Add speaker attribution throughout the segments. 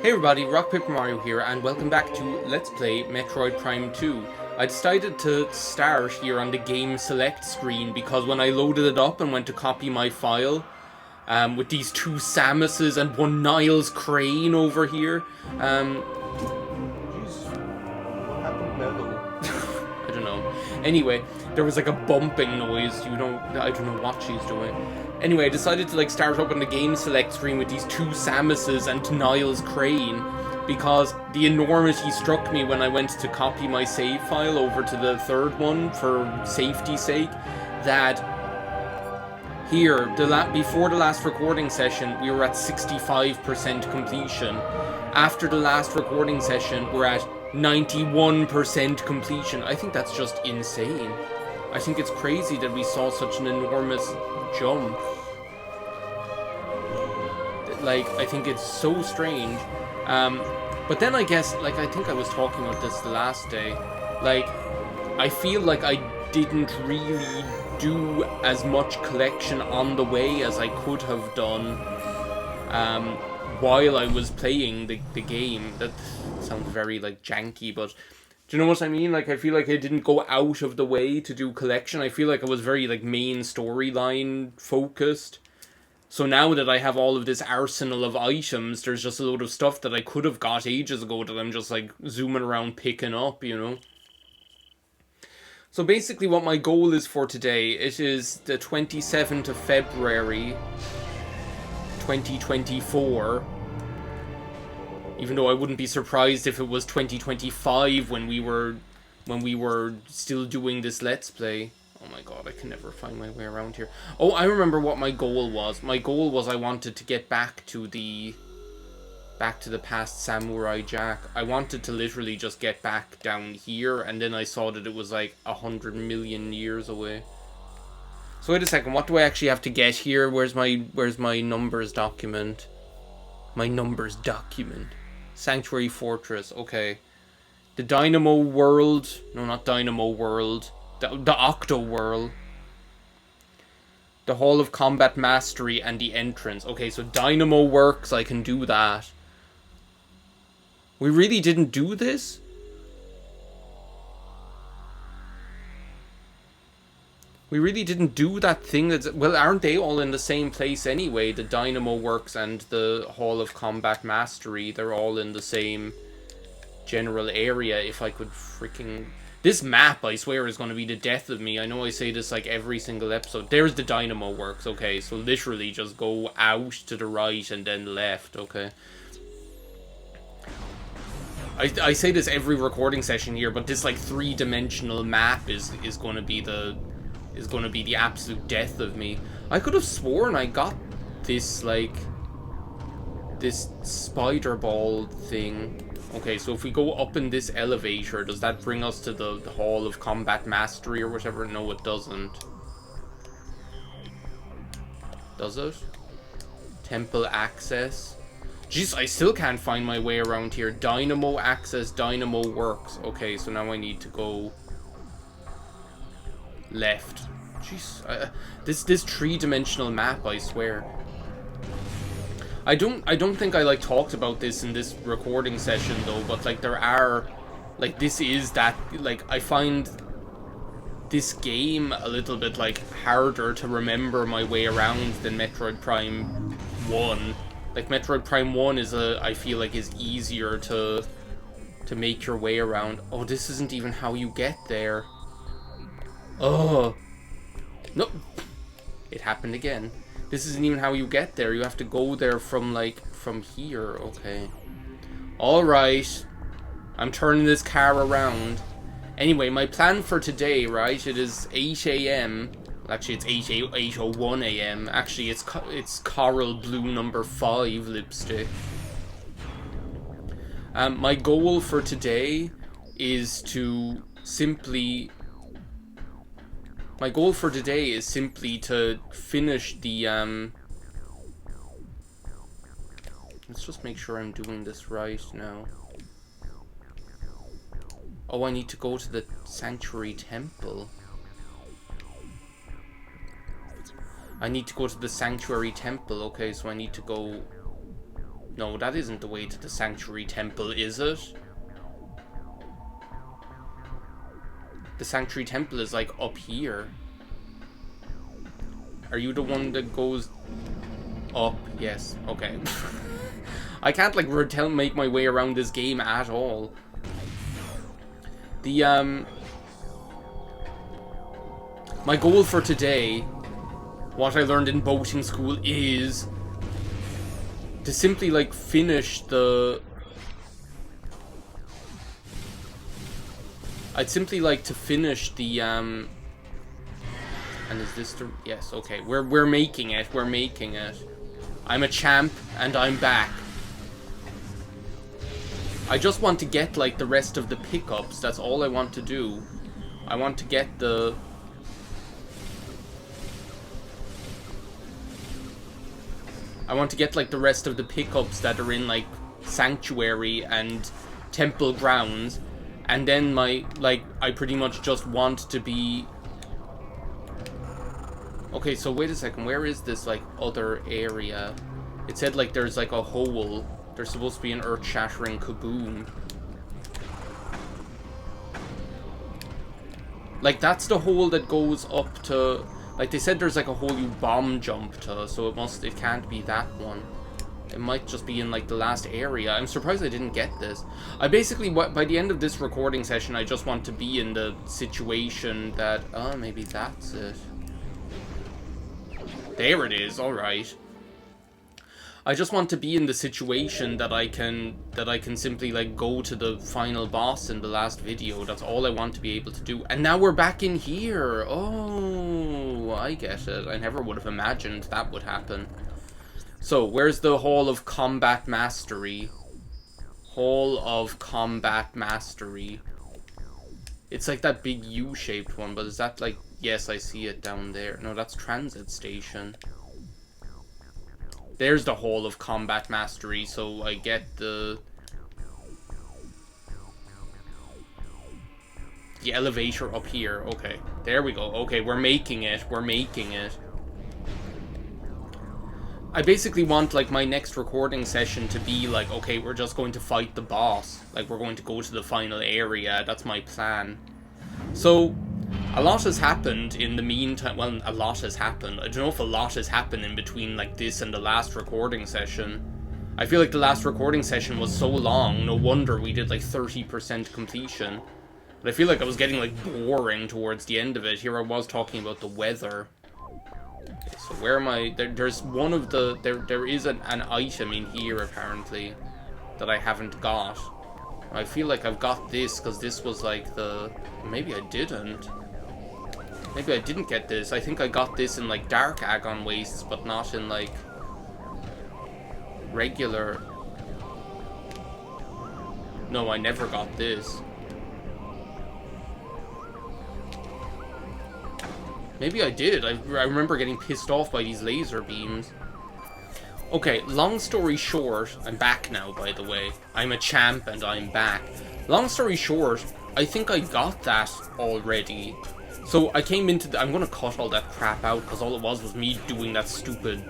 Speaker 1: Hey everybody, RockPaperMario here, and welcome back to Let's Play Metroid Prime 2. I decided to start here on the game select screen because when I loaded it up and went to copy my file, with these two Samuses and one Niles Crane over here, jeez, what happened Mellow? I don't know. Anyway, there was like a bumping noise, I don't know what she's doing. Anyway, I decided to start up on the game select screen with these two Samuses and Niles Crane because the enormity struck me when I went to copy my save file over to the third one for safety's sake, that here, before the last recording session, we were at 65% completion. After the last recording session, we're at 91% completion. I think that's just insane. I think it's crazy that we saw such an enormous jump. I think it's so strange. But then I guess, I think I was talking about this the last day. I feel like I didn't really do as much collection on the way as I could have done while I was playing the game. That sounds very, janky, but do you know what I mean? I feel like I didn't go out of the way to do collection. I feel like I was very, main storyline focused. So now that I have all of this arsenal of items, there's just a load of stuff that I could have got ages ago that I'm just, zooming around picking up, you know? So basically what my goal is for today, it is the 27th of February, 2024. Even though I wouldn't be surprised if it was 2025 when we were still doing this Let's Play. Oh my god, I can never find my way around here. Oh, I remember what my goal was. My goal was I wanted to get back to the past Samurai Jack. I wanted to literally just get back down here, and then I saw that it was 100 million years away. So wait a second, what do I actually have to get here? Where's my numbers document? My numbers document. Sanctuary Fortress, okay. The Dynamo World. No, not Dynamo World. The Octo World. The Hall of Combat Mastery and the entrance. Okay, so Dynamo works, I can do that. We really didn't do this? We really didn't do that thing that's... Well, aren't they all in the same place anyway? The Dynamo Works and the Hall of Combat Mastery, they're all in the same general area. If I could freaking... This map, I swear, is going to be the death of me. I know I say this every single episode. There's the Dynamo Works, okay? So literally just go out to the right and then left, okay? I say this every recording session here, but this three-dimensional map is going to be the absolute death of me. I could have sworn I got this this spider ball thing. Okay, so if we go up in this elevator, does that bring us to the Hall of Combat Mastery or whatever? No, it doesn't. Does it? Temple access. Jeez, I still can't find my way around here. Dynamo access, Dynamo works. Okay, so now I need to go left. Jeez, this three-dimensional map, I swear. I don't think I talked about this in this recording session though, but there are this is that I find this game a little bit harder to remember my way around than Metroid Prime 1. Metroid Prime 1 is I feel is easier to make your way around. Oh, this isn't even how you get there. Oh. Nope. It happened again. This isn't even how you get there. You have to go there from from here. Okay. Alright. I'm turning this car around. Anyway, my plan for today, right? It is 8 a.m. Actually, it's 8:01 a.m. Actually, it's Coral Blue number 5 lipstick. My goal for today is to simply... My goal for today is simply to finish the, Let's just make sure I'm doing this right now. Oh, I need to go to the Sanctuary Temple. I need to go to the Sanctuary Temple, okay, so I need to go No, that isn't the way to the Sanctuary Temple, is it? The Sanctuary Temple is, like, up here. Are you the one that goes up? Yes. Okay. I can't, like, make my way around this game at all. The, my goal for today, what I learned in boating school, is to simply, like, finish the... I'd simply like to finish the, And is this the... Yes, okay. We're making it. We're making it. I'm a champ, and I'm back. I just want to get, like, the rest of the pickups. That's all I want to do. I want to get the... I want to get, like, the rest of the pickups that are in, like, Sanctuary and Temple grounds. And then I pretty much just want to be... Okay, so wait a second. Where is this, like, other area? It said, like, there's, like, a hole. There's supposed to be an earth-shattering kaboom. Like, that's the hole that goes up to... Like, they said there's, like, a hole you bomb jump to, so it can't be that one. It might just be in, like, the last area. I'm surprised I didn't get this. I basically, by the end of this recording session, I just want to be in the situation that... Oh, maybe that's it. There it is, alright. I just want to be in the situation that I can simply, like, go to the final boss in the last video. That's all I want to be able to do. And now we're back in here. Oh, I get it. I never would have imagined that would happen. So, where's the Hall of Combat Mastery? Hall of Combat Mastery. It's like that big U-shaped one, but is that, like... Yes, I see it down there. No, that's Transit Station. There's the Hall of Combat Mastery, so I get the elevator up here. Okay, there we go. Okay, we're making it. We're making it. I basically want, like, my next recording session to be like, okay, we're just going to fight the boss. Like, we're going to go to the final area. That's my plan. So... a lot has happened in the meantime. Well, a lot has happened. I don't know if a lot has happened in between, like, this and the last recording session. I feel like the last recording session was so long, no wonder we did, like, 30% completion. But I feel like I was getting, like, boring towards the end of it. Here I was talking about the weather. Okay, so where am I? There's one of the... There is an item in here, apparently, that I haven't got. I feel like I've got this, because this was, like, the... Maybe I didn't. Maybe I didn't get this. I think I got this in, like, Dark Agon Wastes, but not in, like, regular... No, I never got this. Maybe I did. I remember getting pissed off by these laser beams. Okay, long story short... I'm back now, by the way. I'm a champ and I'm back. Long story short, I think I got that already. So I came into I'm gonna cut all that crap out, because all it was me doing that stupid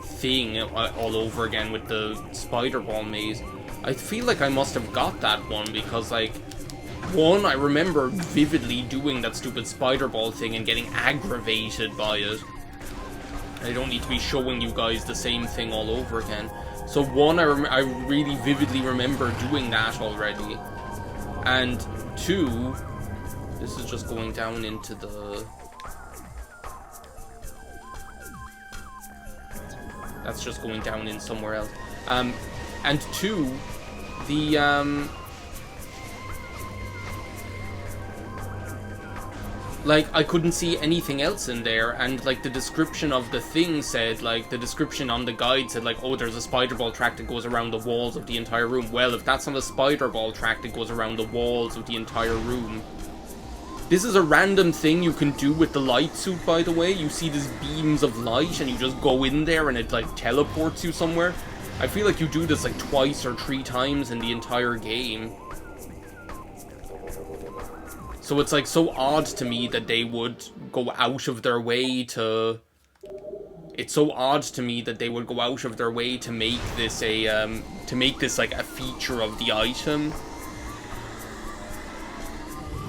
Speaker 1: thing all over again with the spider ball maze. I feel like I must have got that one, because, like, one, I remember vividly doing that stupid spider ball thing and getting aggravated by it. I don't need to be showing you guys the same thing all over again. So one, I really vividly remember doing that already. And two... This is just going down into the... That's just going down in somewhere else. And two, the, like, I couldn't see anything else in there, and, like, the description of the thing said, like, the description on the guide said, like, oh, there's a spider ball track that goes around the walls of the entire room. Well, if that's not a spider ball track that goes around the walls of the entire room... This is a random thing you can do with the light suit, by the way. You see these beams of light, and you just go in there, and it, like, teleports you somewhere. I feel like you do this, like, twice or 3 times in the entire game. So it's, like, so odd to me that they would go out of their way to... it's so odd to me that they would go out of their way to make this like a feature of the item.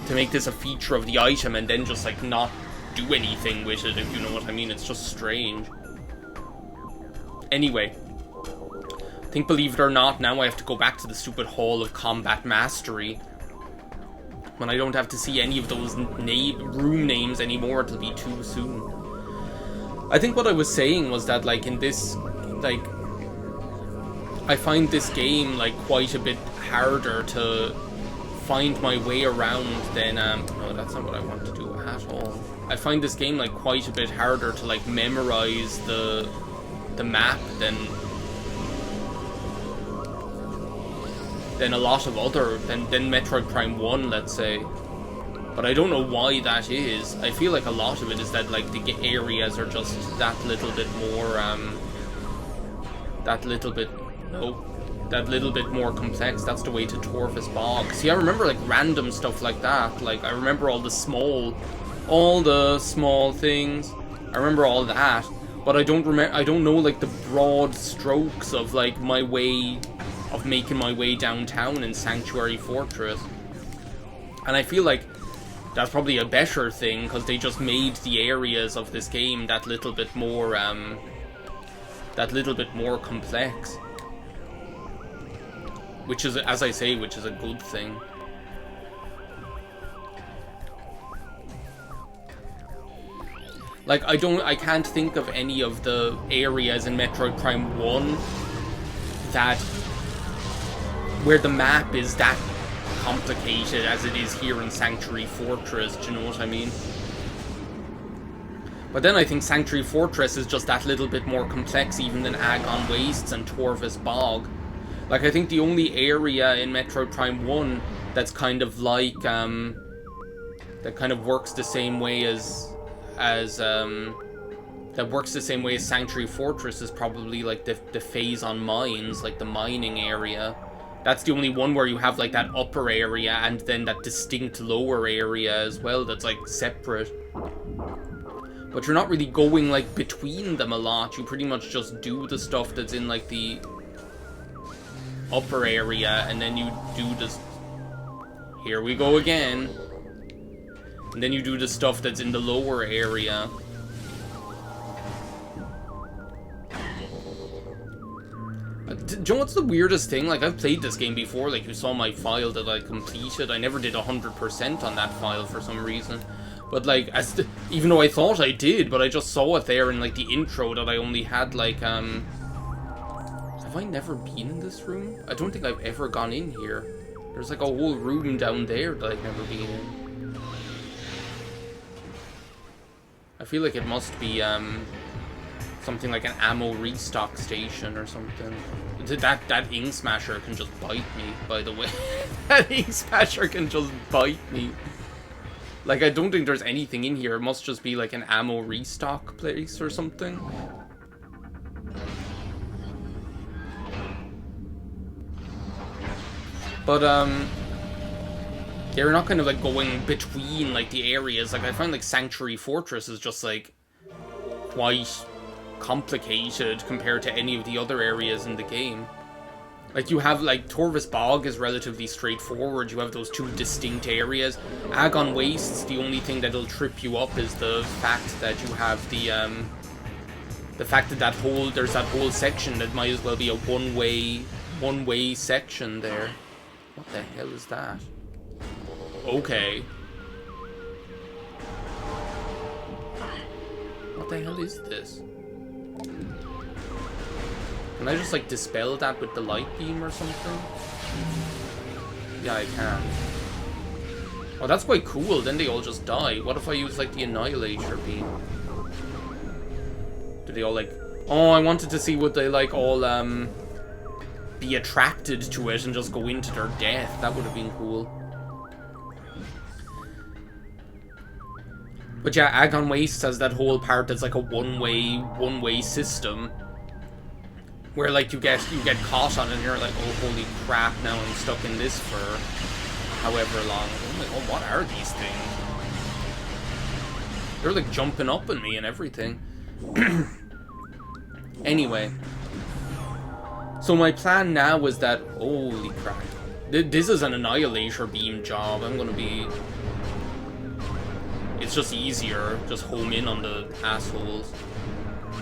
Speaker 1: To make this a feature of the item and then just like not do anything with it, if you know what I mean. It's just strange. Anyway, I think, believe it or not, now I have to go back to the stupid Hall of Combat Mastery. When I don't have to see any of those room names anymore, it'll be too soon. I think what I was saying was that, like, in this, like, I find this game, like, quite a bit harder to find my way around than, no, that's not what I want to do at all. I find this game, like, quite a bit harder to, like, memorize the map than a lot of other, than Metroid Prime 1, let's say. But I don't know why that is. I feel like a lot of it is that, like, the areas are just that little bit more, that little bit more complex. That's the way to Torfus Bog. See, I remember, like, random stuff like that. Like, I remember all the small things. I remember all that. But I don't know, like, the broad strokes of, like, making my way downtown in Sanctuary Fortress. And I feel like that's probably a better thing, because they just made the areas of this game that little bit more complex. Which is, as I say, which is a good thing. Like, I can't think of any of the areas in Metroid Prime 1 where the map is that complicated as it is here in Sanctuary Fortress, do you know what I mean? But then I think Sanctuary Fortress is just that little bit more complex even than Agon Wastes and Torfus Bog. Like, I think the only area in Metroid Prime 1 that's kind of like, that kind of works the same way as Sanctuary Fortress is probably, like, the phase on mines, like the mining area. That's the only one where you have, like, that upper area and then that distinct lower area as well that's, like, separate. But you're not really going, like, between them a lot. You pretty much just do the stuff that's in, like, the upper area, and then you do this. Here we go again. And then you do the stuff that's in the lower area. Do you know what's the weirdest thing? Like, I've played this game before. Like, you saw my file that I completed. I never did 100% on that file for some reason. But, like, even though I thought I did, but I just saw it there in, like, the intro that I only had, like, Have I never been in this room? I don't think I've ever gone in here. There's, like, a whole room down there that I've never been in. I feel like it must be, something like an ammo restock station or something. That Ink Smasher can just bite me, by the way. That Ink Smasher can just bite me. Like, I don't think there's anything in here. It must just be like an ammo restock place or something. But, yeah, you're not kind of, like, going between, like, the areas. Like, I find, like, Sanctuary Fortress is just, like, quite complicated compared to any of the other areas in the game. Like, you have, like, Torfus Bog is relatively straightforward. You have those two distinct areas. Agon Wastes, the only thing that'll trip you up is the fact that you have the fact that there's that whole section that might as well be a one-way section there. What the hell is that? Okay. What the hell is this? Can I just, like, dispel that with the light beam or something? Yeah, I can. Oh, that's quite cool. Then they all just die. What if I use, like, the Annihilator beam? Do they all, like... Oh, I wanted to see would they, like, all, be attracted to it and just go into their death. That would have been cool. But yeah, Agon Waste has that whole part that's like a one-way system. Where, like, you get caught on it and you're like, oh, holy crap, now I'm stuck in this for however long. I'm like, oh, what are these things? They're, like, jumping up on me and everything. Anyway. So my plan now is that... Holy crap. This is an Annihilator beam job. I'm gonna be... It's just easier. Just home in on the assholes.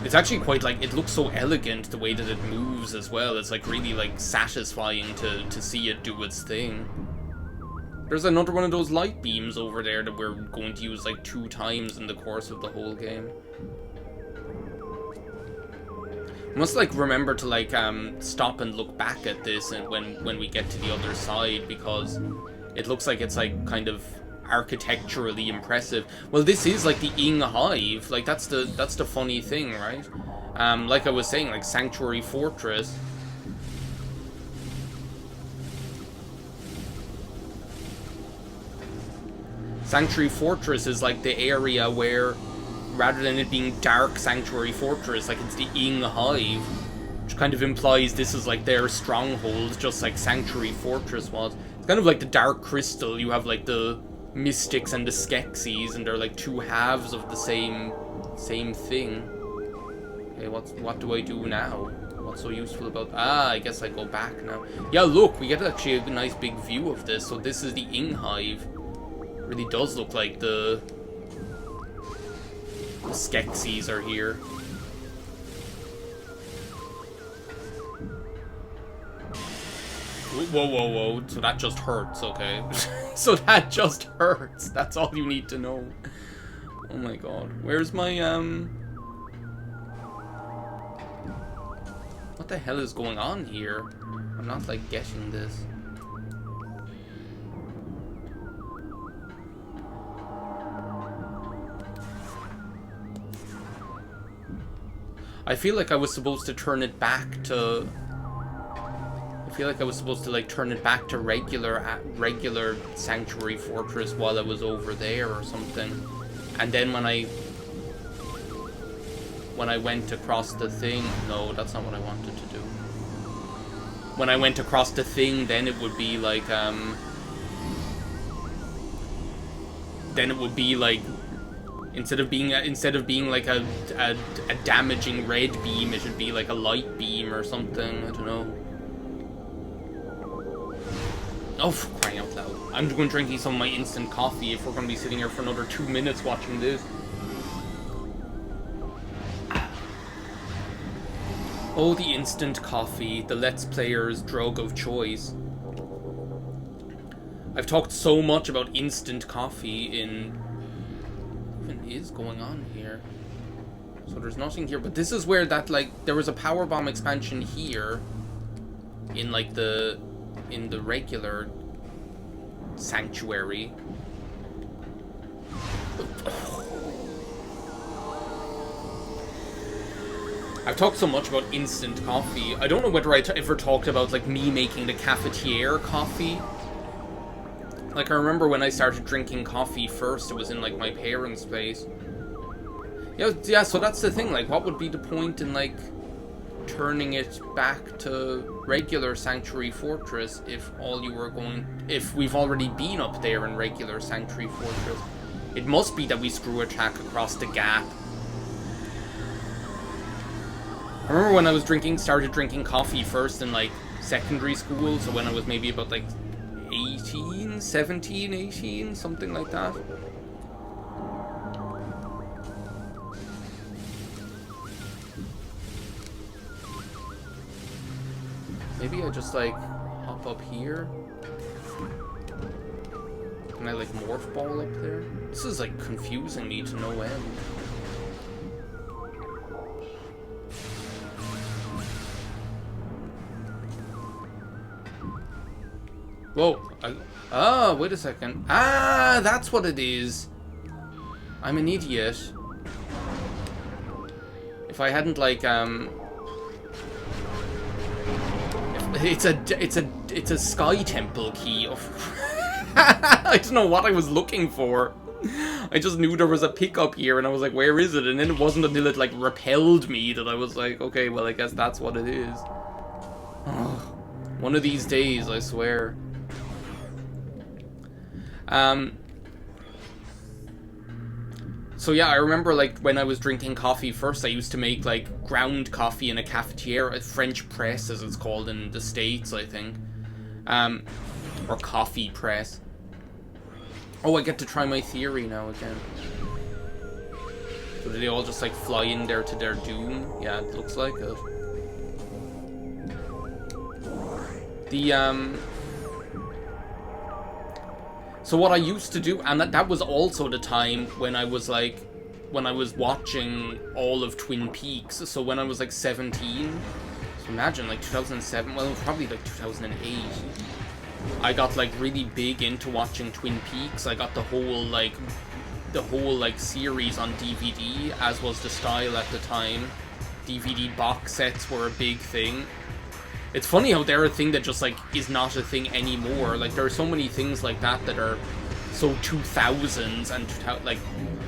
Speaker 1: It's actually quite, like, it looks so elegant the way that it moves as well. It's, like, really, like, satisfying to see it do its thing. There's another one of those light beams over there that we're going to use, like, 2 times in the course of the whole game. I must, like, remember to, like, stop and look back at this and when we get to the other side, because it looks like it's, like, kind of architecturally impressive. Well, this is like the Ing Hive. Like, that's the funny thing, right? Like I was saying, like Sanctuary Fortress. Sanctuary Fortress is like the area where, rather than it being Dark Sanctuary Fortress, like it's the Ing Hive, which kind of implies this is like their stronghold, just like Sanctuary Fortress was. It's kind of like the Dark Crystal. You have like the Mystics and the Skeksis, and they're like 2 halves of the same thing. Okay, what do I do now? What's so useful about... I guess I go back now. Yeah, look, we get actually a nice big view of this. So this is the Ing Hive. It really does look like the Skeksis are here. Whoa, whoa, whoa. So that just hurts, okay. So that just hurts. That's all you need to know. Oh my god. Where's my, What the hell is going on here? I'm not, like, getting this. I feel like I was supposed to turn it back to... I feel like I was supposed to, like, turn it back to regular Sanctuary Fortress while I was over there or something. And then when I went across the thing... No, that's not what I wanted to do. When I went across the thing, then it would be like, Then it would be like... Instead of being like a damaging red beam, it should be like a light beam or something. I don't know. Oh, for crying out loud. I'm going drinking some of my instant coffee if we're going to be sitting here for another 2 minutes watching this. Oh, the instant coffee, the Let's Player's drug of choice. I've talked so much about instant coffee in... What even is going on here? So there's nothing here, but this is where that, like, there was a power bomb expansion here in, like, in the regular sanctuary. I've talked so much about instant coffee. I don't know whether I ever talked about, like, me making the cafetiere coffee. Like, I remember when I started drinking coffee first, it was in, like, my parents' place. Yeah, so that's the thing, like, what would be the point in, like, turning it back to regular Sanctuary Fortress if if we've already been up there in regular Sanctuary Fortress? It must be that we screw attack across the gap. I remember when I was started drinking coffee first in, like, secondary school, so when I was maybe about, like, 17, 18, something like that. Maybe I just, like, hop up here. Can I, like, morph ball up there? This is, like, confusing me to no end. Whoa. Wait a second. That's what it is. I'm an idiot. If I hadn't, like, It's a Sky Temple key. I don't know what I was looking for. I just knew there was a pickup here, and I was like, where is it? And then it wasn't until it, like, repelled me that I was like, okay, well, I guess that's what it is. Oh, one of these days, I swear. So yeah, I remember like when I was drinking coffee first, I used to make like ground coffee in a cafetiere, a French press as it's called in the States, I think. Or coffee press. Oh, I get to try my theory now again. So do they all just like fly in there to their doom? Yeah, it looks like it. So what I used to do, and that was also the time when I was watching all of Twin Peaks. So when I was like 17, so imagine like 2007, well, probably like 2008, I got like really big into watching Twin Peaks. I got the whole series on DVD, as was the style at the time. DVD box sets were a big thing. It's funny how they're a thing that just like is not a thing anymore. Like there are so many things like that that are so 2000s and like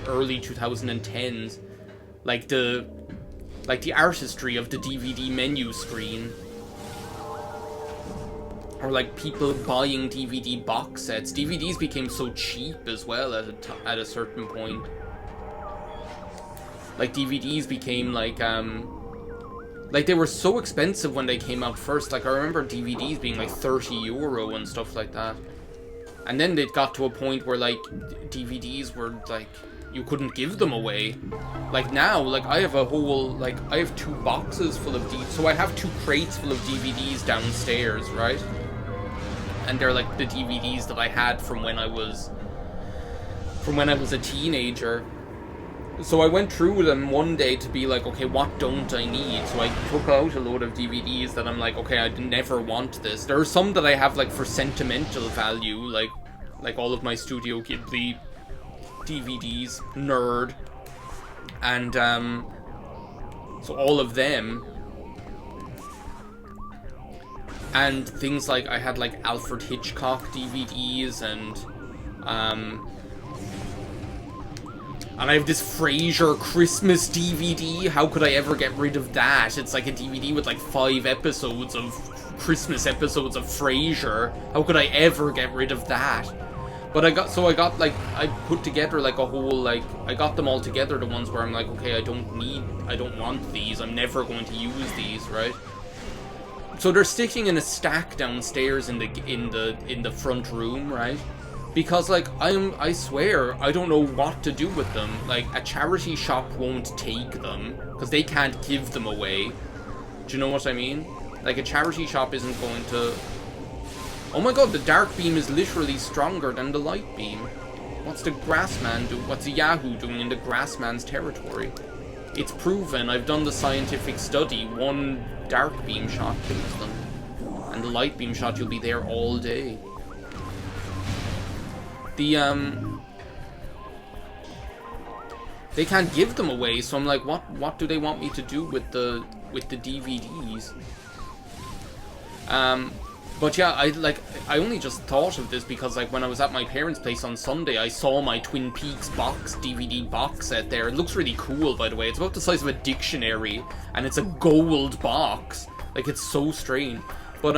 Speaker 1: early 2010s, like the artistry of the DVD menu screen, or like people buying DVD box sets. DVDs became so cheap as well at a certain point. Like DVDs became like they were so expensive when they came out first. Like I remember DVDs being like €30 and stuff like that. And then it got to a point where like DVDs were like, you couldn't give them away. Like now, like I have I have 2 boxes full of so I have 2 crates full of DVDs downstairs, right? And they're like the DVDs that I had from when I was a teenager. So I went through them one day to be like, okay, what don't I need? So I took out a load of DVDs that I'm like, okay, I never want this. There are some that I have like for sentimental value, like all of my Studio Ghibli DVDs, Nerd, and so all of them. And things like, I had like Alfred Hitchcock DVDs, and I have this Frasier Christmas DVD. How could I ever get rid of that? It's like a DVD with like 5 episodes of Christmas episodes of Frasier. How could I ever get rid of that? But I put together like a whole, like, I got them all together, the ones where I'm like, okay, I don't want these, I'm never going to use these, right? So they're sticking in a stack downstairs in the front room, right? Because like I swear I don't know what to do with them. Like a charity shop won't take them because they can't give them away. Do you know what I mean? Like a charity shop isn't going to. Oh my god, the dark beam is literally stronger than the light beam. What's the Grassman do? What's the Yahoo doing in the Grassman's territory? It's proven. I've done the scientific study. One dark beam shot kills them, and the light beam shot, you'll be there all day. They can't give them away, so I'm like, what do they want me to do with the DVDs? But yeah, I only just thought of this because like when I was at my parents' place on Sunday, I saw my Twin Peaks DVD box set there. It looks really cool, by the way. It's about the size of a dictionary, and it's a gold box. Like, it's so strange. But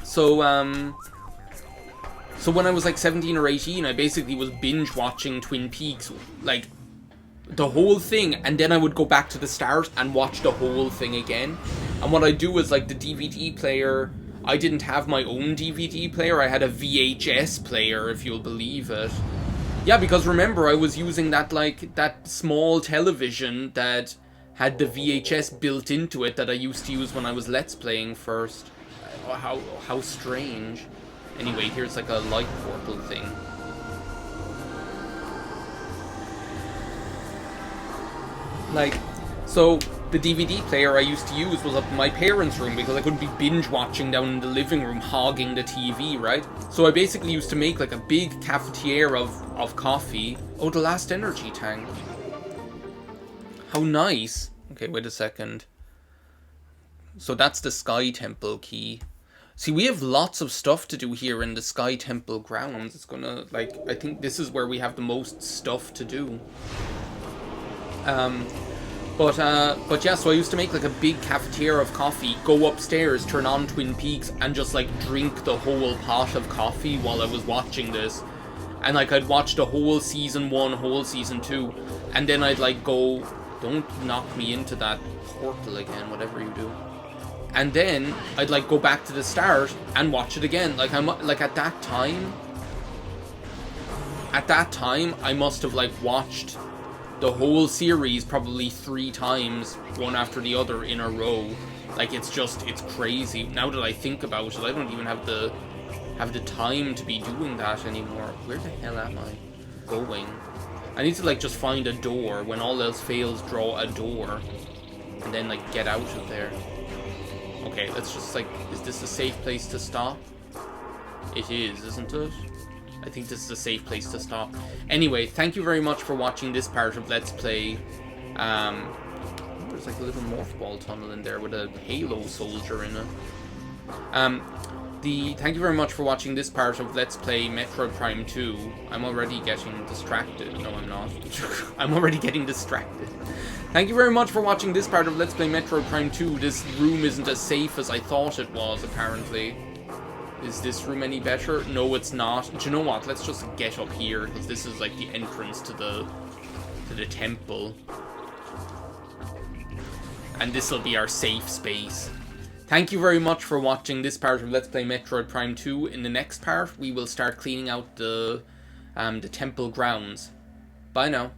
Speaker 1: so when I was like 17 or 18, I basically was binge watching Twin Peaks, like the whole thing, and then I would go back to the start and watch the whole thing again. And what I do is, like, the DVD player, I didn't have my own DVD player, I had a VHS player, if you'll believe it. Yeah, because remember, I was using that small television that had the VHS built into it that I used to use when I was Let's Playing first. How strange. Anyway, here's like a light portal thing. Like, so the DVD player I used to use was up in my parents' room because I couldn't be binge watching down in the living room hogging the TV, right? So I basically used to make like a big cafetiere of coffee. Oh, the last energy tank. How nice. Okay, wait a second. So that's the Sky Temple key. See, we have lots of stuff to do here in the Sky Temple grounds. It's gonna, like, I think this is where we have the most stuff to do. But yeah, so I used to make like a big cafetiere of coffee, go upstairs, turn on Twin Peaks, and just like drink the whole pot of coffee while I was watching this. And like I'd watch the whole season 1, whole season 2, and then I'd like go, don't knock me into that portal again, whatever you do. And then I'd like go back to the start and watch it again. Like I'm like at that time I must have like watched the whole series probably 3 times, one after the other in a row. Like it's crazy. Now that I think about it, I don't even have the time to be doing that anymore. Where the hell am I going? I need to like just find a door. When all else fails, draw a door, and then like get out of there. Okay, let's just like, is this a safe place to stop? It is, isn't it? I think this is a safe place to stop. Anyway, thank you very much for watching this part of Let's Play. There's like a little morph ball tunnel in there with a Halo soldier in it. Thank you very much for watching this part of Let's Play Metroid Prime 2. I'm already getting distracted. No, I'm not. I'm already getting distracted. Thank you very much for watching this part of Let's Play Metroid Prime 2. This room isn't as safe as I thought it was, apparently. Is this room any better? No, it's not. Do you know what? Let's just get up here, because this is like the entrance to the temple. And this will be our safe space. Thank you very much for watching this part of Let's Play Metroid Prime 2. In the next part, we will start cleaning out the temple grounds. Bye now.